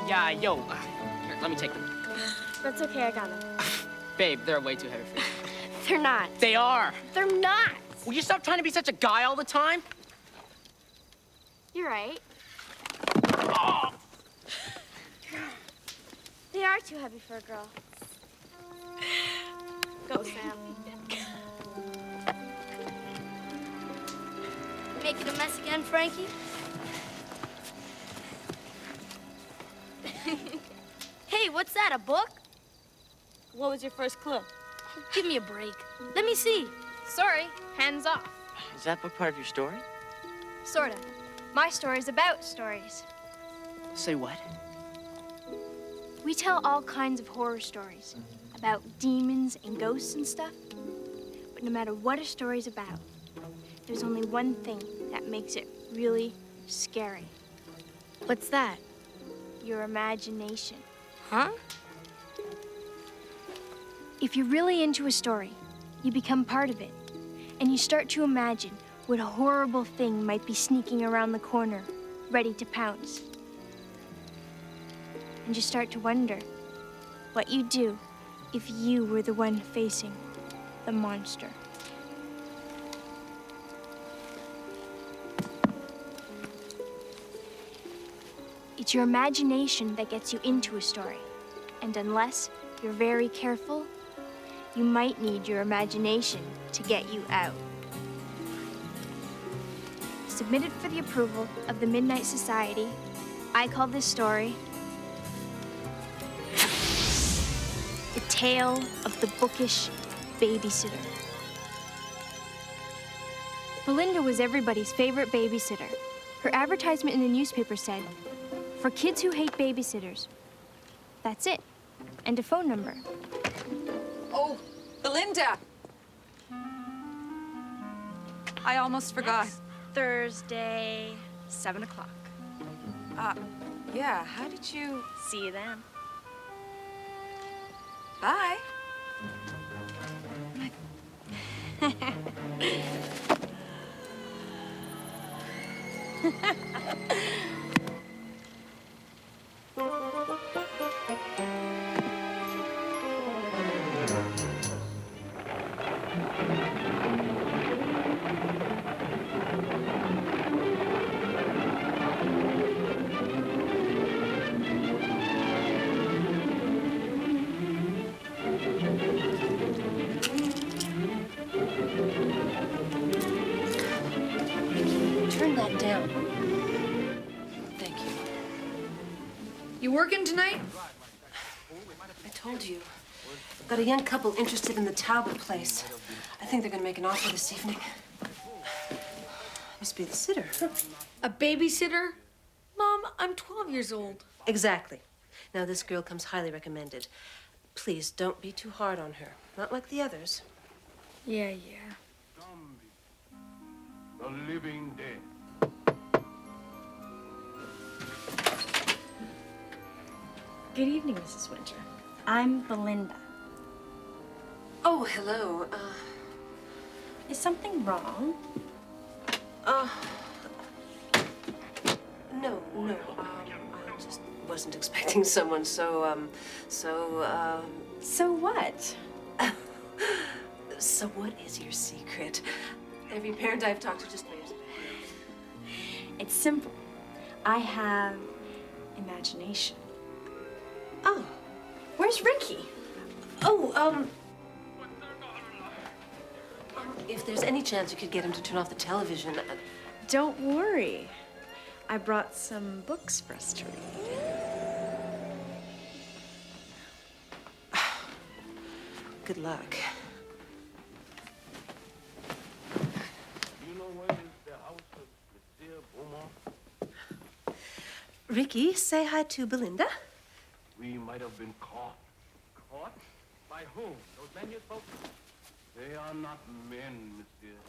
Yeah, yo. Here, let me take them. That's okay, I got them. Babe, they're way too heavy for you. They're not. They are. They're not. Will you stop trying to be such a guy all the time? You're right. Oh. They are too heavy for a girl. Go, Sam. Making a mess again, Frankie? Hey, what's that, a book? What was your first clue? Give me a break. Let me see. Sorry, hands off. Is that book part of your story? Sorta. My story's about stories. Say what? We tell all kinds of horror stories about demons and ghosts and stuff. But no matter what a story's about, there's only one thing that makes it really scary. What's that? Your imagination. Huh? If you're really into a story, you become part of it, and you start to imagine what a horrible thing might be sneaking around the corner, ready to pounce. And you start to wonder what you'd do if you were the one facing the monster. It's your imagination that gets you into a story, and unless you're very careful, you might need your imagination to get you out. Submitted for the approval of the Midnight Society, I call this story The Tale of the Bookish Babysitter. Belinda was everybody's favorite babysitter. Her advertisement in the newspaper said, "For kids who hate babysitters." That's it. And a phone number. Oh, Belinda! I almost forgot. Thursday, 7 o'clock. Yeah, how did you... See you then. Bye. Turn that down. Thank you. You working tonight? I told you. Got a young couple interested in the Talbot place. I think they're gonna make an offer this evening. Must be the sitter. A babysitter? Mom, I'm 12 years old. Exactly. Now, this girl comes highly recommended. Please, don't be too hard on her. Not like the others. Yeah. The living dead. Good evening, Mrs. Winter. I'm Belinda. Oh, hello. Is something wrong? No. I just wasn't expecting someone so So what? So what is your secret? Every parent I've talked to just waves it. It's simple. I have imagination. Oh. Where's Ricky? Oh, if there's any chance you could get him to turn off the television. Don't worry. I brought some books for us to read. Good luck. You know where is the house of Monsieur Beaumont? Ricky, say hi to Belinda. We might have been caught. Caught? By whom? Those men you spoke to? They are not men, monsieur.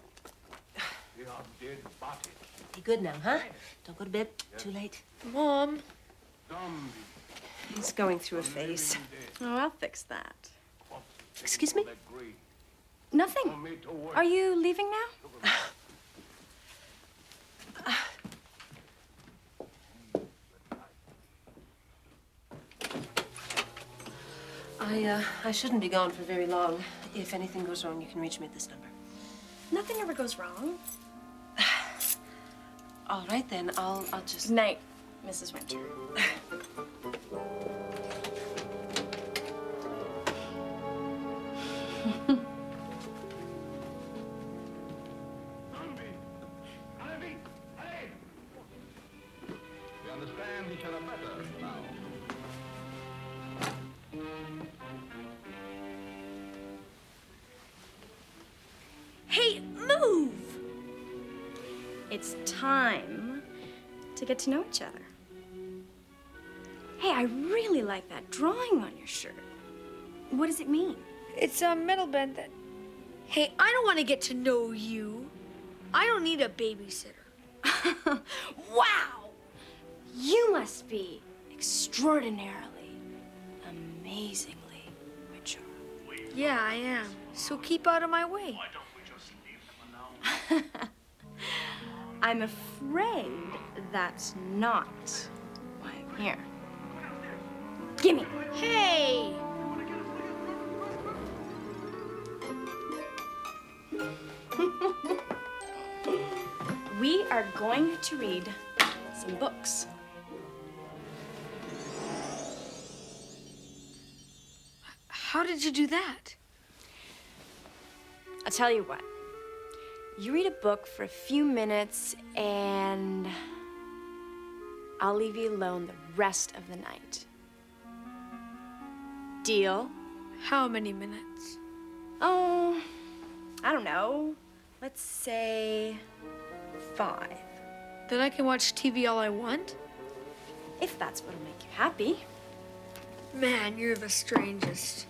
They are dead bodies. Be good now, huh? Don't go to bed too late. Mom. Zombies. He's going through a phase. Oh, I'll fix that. Excuse me? Nothing. Are you leaving now? I shouldn't be gone for very long. If anything goes wrong, you can reach me at this number. Nothing ever goes wrong. All right, then. I'll just... Good night, Mrs. Winter. You understand each other better now. Hey, move! It's time to get to know each other. Hey, I really like that drawing on your shirt. What does it mean? It's a metal band that... Hey, I don't want to get to know you. I don't need a babysitter. Wow! You must be extraordinarily, amazingly mature. Yeah, I am. So keep out of my way. I'm afraid that's not why I'm here. Gimme! Hey! We are going to read some books. How did you do that? I'll tell you what. You read a book for a few minutes, and I'll leave you alone the rest of the night. Deal? How many minutes? Oh, I don't know. Let's say 5. Then I can watch TV all I want? If that's what'll make you happy. Man, you're the strangest.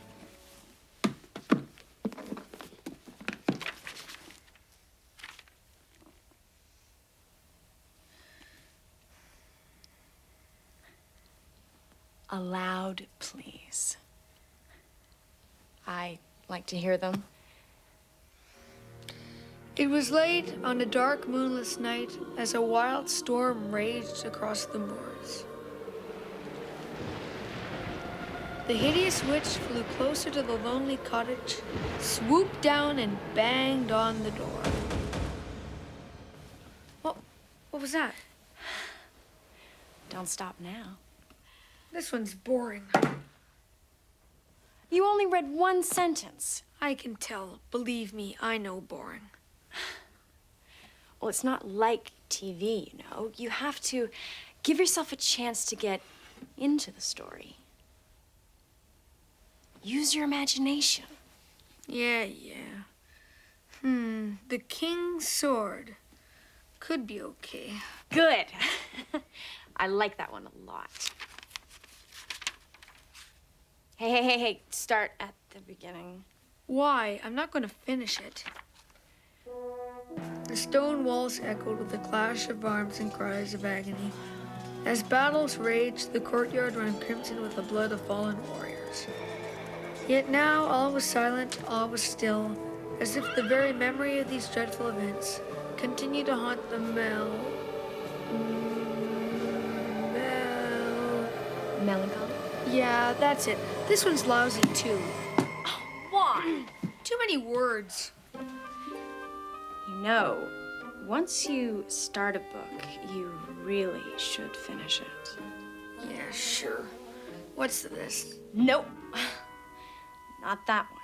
Aloud, please. I like to hear them. It was late on a dark, moonless night as a wild storm raged across the moors. The hideous witch flew closer to the lonely cottage, swooped down, and banged on the door. What was that? Don't stop now. This one's boring. You only read one sentence. I can tell. Believe me, I know boring. Well, it's not like TV, you know. You have to give yourself a chance to get into the story. Use your imagination. Yeah. The King's Sword. Could be okay. Good. I like that one a lot. Hey, start at the beginning. Why? I'm not going to finish it. The stone walls echoed with the clash of arms and cries of agony. As battles raged, the courtyard ran crimson with the blood of fallen warriors. Yet now all was silent, all was still, as if the very memory of these dreadful events continued to haunt the Melancholy? Yeah, that's it. This one's lousy too. Why? Too many words. You know, once you start a book, you really should finish it. Yeah, sure. What's this? Nope. Not that one.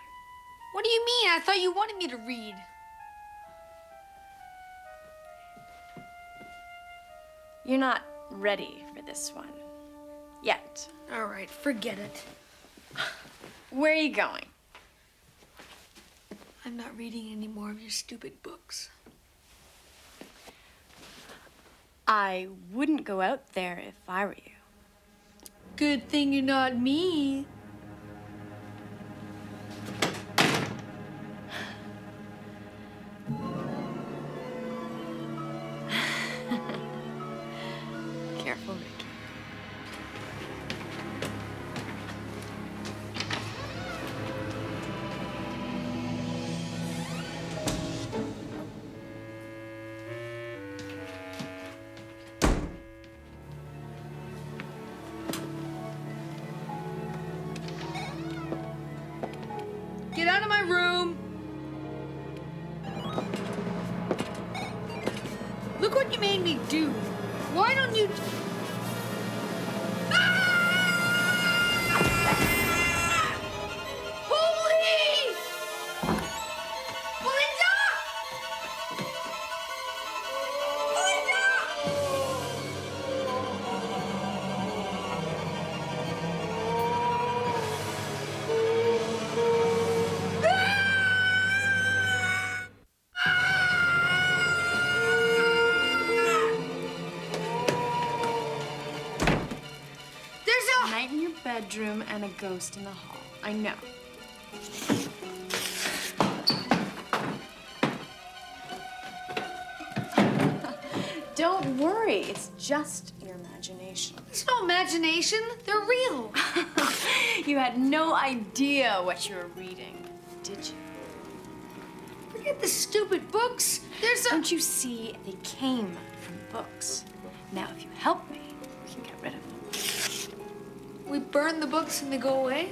What do you mean? I thought you wanted me to read. You're not ready for this one. Yet. All right, forget it. Where are you going? I'm not reading any more of your stupid books. I wouldn't go out there if I were you. Good thing you're not me. Careful, Ricky. Look what you made me do. Why don't you... Holy! Belinda! There's a... Night in your bedroom and a ghost in the hall. I know. Don't worry, it's just your imagination. It's no imagination. They're real. You had no idea what you were reading, did you? Forget the stupid books. There's a... Don't you see, they came from books. Now, if you help me, we can get rid of them. We burn the books and they go away?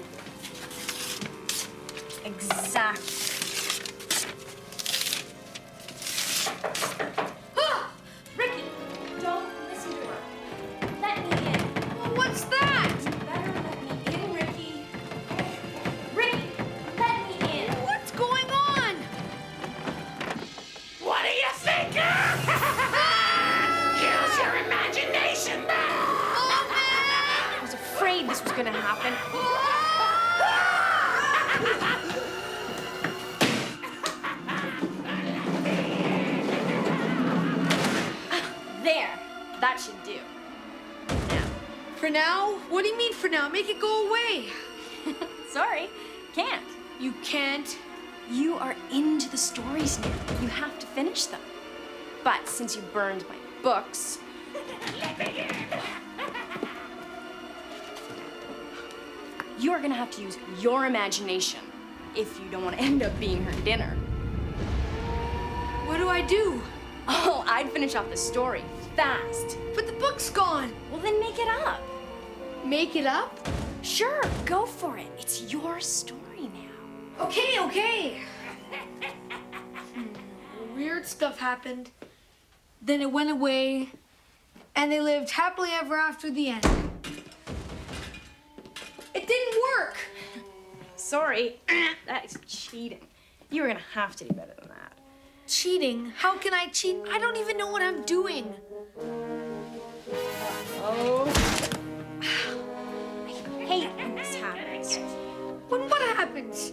Exactly. Ricky, don't listen to her. Let me in. Well, what's that? You better let me in, Ricky. Ricky, let me in. What's going on? What do you think? Use your imagination, I was afraid this was gonna happen. There, that should do. For now? What do you mean for now? Make it go away. Sorry, can't. You can't. You are into the stories now. You have to finish them. But since you burned my books, you are gonna have to use your imagination if you don't want to end up being her dinner. What do I do? Oh, I'd finish off the story fast. But the book's gone. Well, then make it up. Make it up? Sure, go for it. It's your story now. Okay. Weird stuff happened. Then it went away. And they lived happily ever after the end. It didn't work. Sorry, that is cheating. You were gonna have to do better than that. Cheating? How can I cheat? I don't even know what I'm doing. Oh. I hate when this happens. When what happens?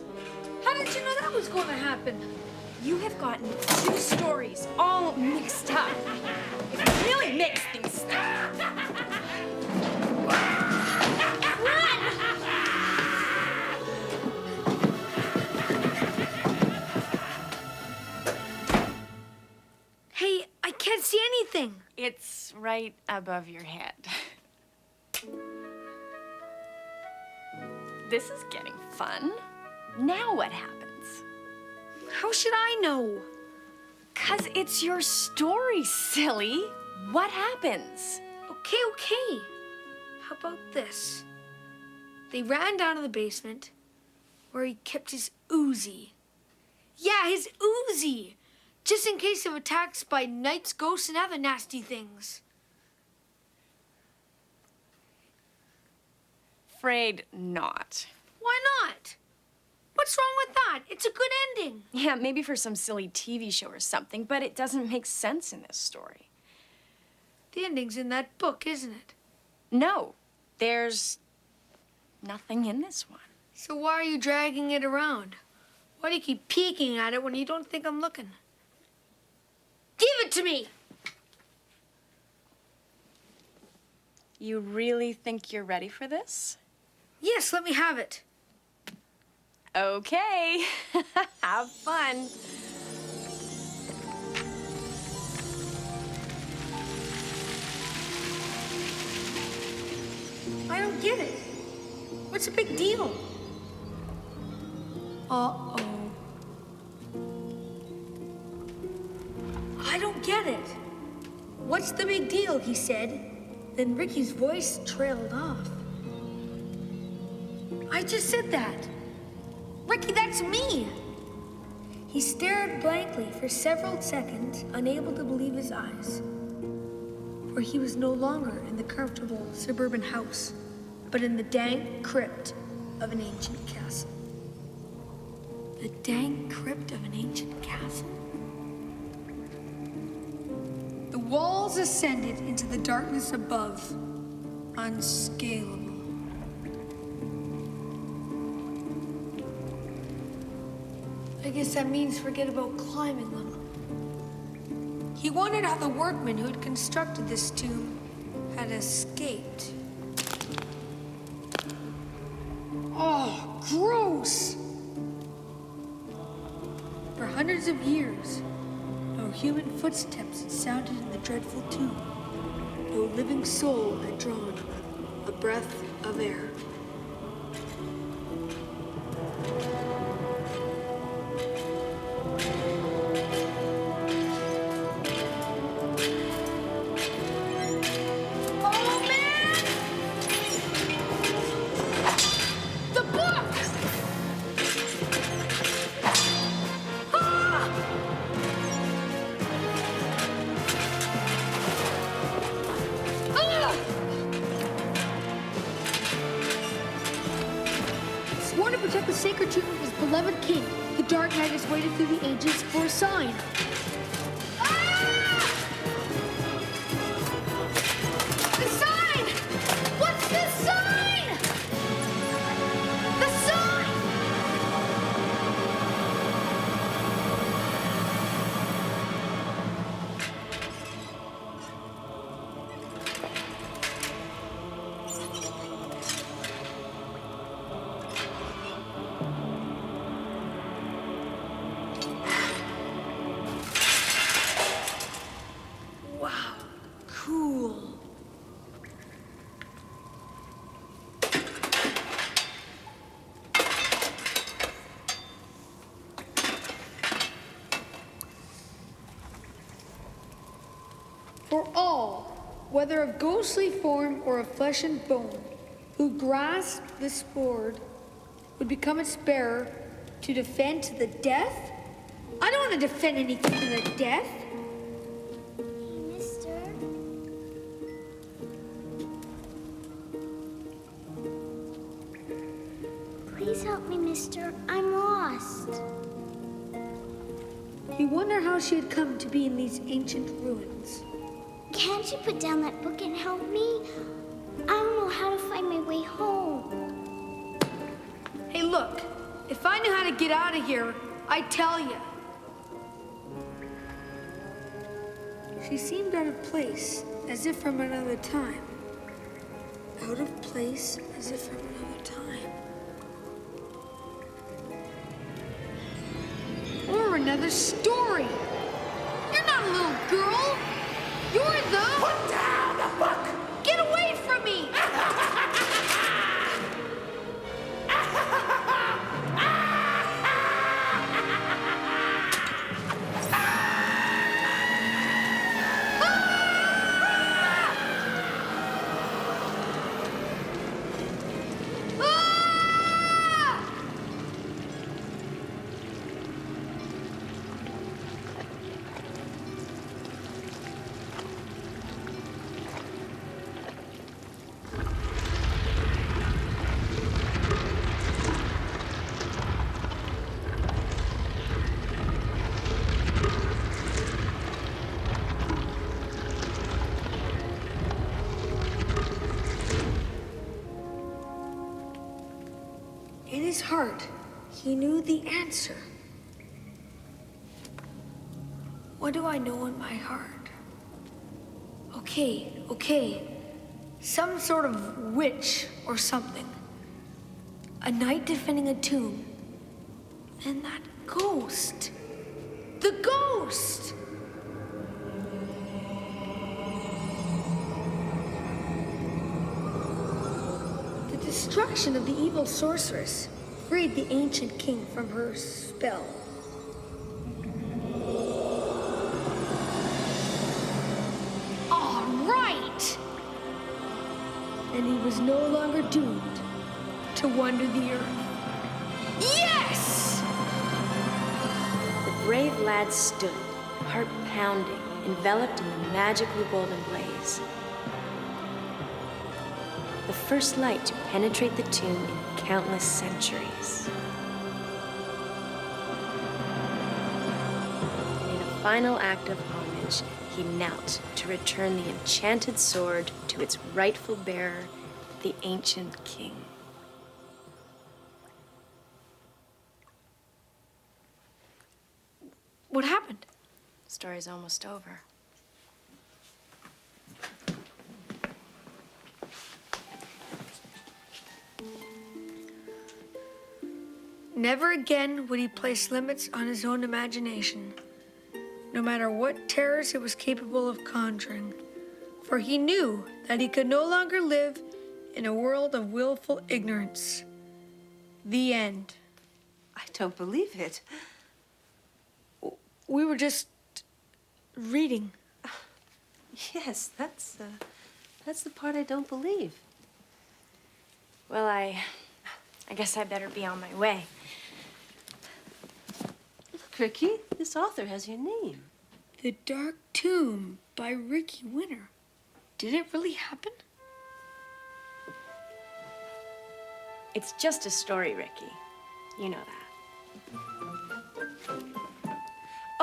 How did you know that was going to happen? You have gotten two stories all mixed up. It really makes things stop. Hey, I can't see anything. It's right above your head. This is getting fun. Now what happens? How should I know? 'Cause it's your story, silly. What happens? Okay. How about this? They ran down to the basement where he kept his Uzi. Yeah, his Uzi! Just in case of attacks by knights, ghosts, and other nasty things. Afraid not. Why not? What's wrong with that? It's a good ending. Yeah, maybe for some silly TV show or something, but it doesn't make sense in this story. The ending's in that book, isn't it? No, there's nothing in this one. So why are you dragging it around? Why do you keep peeking at it when you don't think I'm looking? Give it to me! You really think you're ready for this? Yes, let me have it. Okay, have fun. I don't get it. What's the big deal? Uh-oh. I don't get it. What's the big deal, he said. Then Ricky's voice trailed off. I just said that. Ricky, that's me. He stared blankly for several seconds, unable to believe his eyes. For he was no longer in the comfortable suburban house, but in the dank crypt of an ancient castle. The dank crypt of an ancient castle? The walls ascended into the darkness above, unscalable. I guess that means forget about climbing them. He wondered how the workmen who had constructed this tomb had escaped. Oh, gross! For hundreds of years, no human footsteps had sounded in the dreadful tomb. No living soul had drawn a breath of air. Sworn to protect the sacred tomb of his beloved king, the Dark Knight has waited through the ages for a sign. Ah! The sign! What's the sign? The sign! Wow, cool. For all, whether of ghostly form or of flesh and bone, who grasped this sword would become its bearer to defend to the death? I don't want to defend anything to the death. Mister? Please help me, mister. I'm lost. You wonder how she had come to be in these ancient ruins. Can't you put down that book and help me? I don't know how to find my way home. Hey, look, if I knew how to get out of here, I'd tell you. She seemed out of place, as if from another time. Out of place, as if from another time. Or another story. You're not a little girl. You're the... Put down the book! Get away from me! In his heart, he knew the answer. What do I know in my heart? Okay. Some sort of witch or something. A knight defending a tomb. And that ghost. The ghost! The destruction of the evil sorceress freed the ancient king from her spell. All right! And he was no longer doomed to wander the earth. Yes! brave lad stood, heart pounding, enveloped in the magically golden blaze. The first light to penetrate the tomb in countless centuries. And in a final act of homage, he knelt to return the enchanted sword to its rightful bearer, the ancient king. What happened? Story's almost over. Never again would he place limits on his own imagination, no matter what terrors it was capable of conjuring, for he knew that he could no longer live in a world of willful ignorance. The end. I don't believe it. We were just reading. Yes, that's the part I don't believe. Well, I guess I better be on my way. Look, Ricky, this author has your name. The Dark Tomb by Ricky Winter. Did it really happen? It's just a story, Ricky. You know that.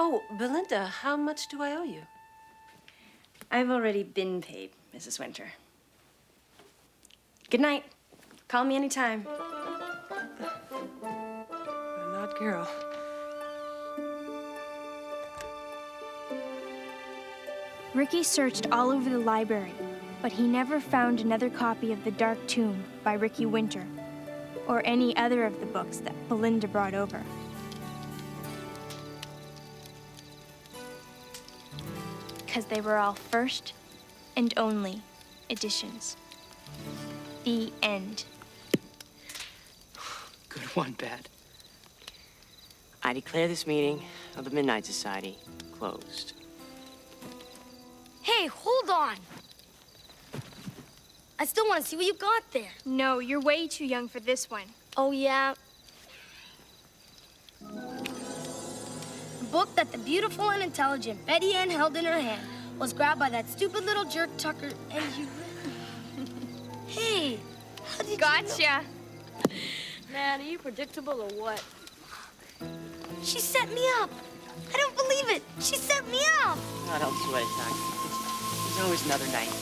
Oh, Belinda, how much do I owe you? I've already been paid, Mrs. Winter. Good night. Call me anytime. An odd girl. Ricky searched all over the library, but he never found another copy of The Dark Tomb by Ricky Winter, or any other of the books that Belinda brought over. Because they were all first and only editions. The end. Good one, Pat. I declare this meeting of the Midnight Society closed. Hey, hold on. I still want to see what you got there. No, you're way too young for this one. Oh, yeah? The book that the beautiful and intelligent Betty Ann held in her hand was grabbed by that stupid little jerk Tucker, and you... Hey, how did Gotcha. Man, are you predictable or what? She set me up. I don't believe it. She set me up. God help sweat it, Doc. There's always another night.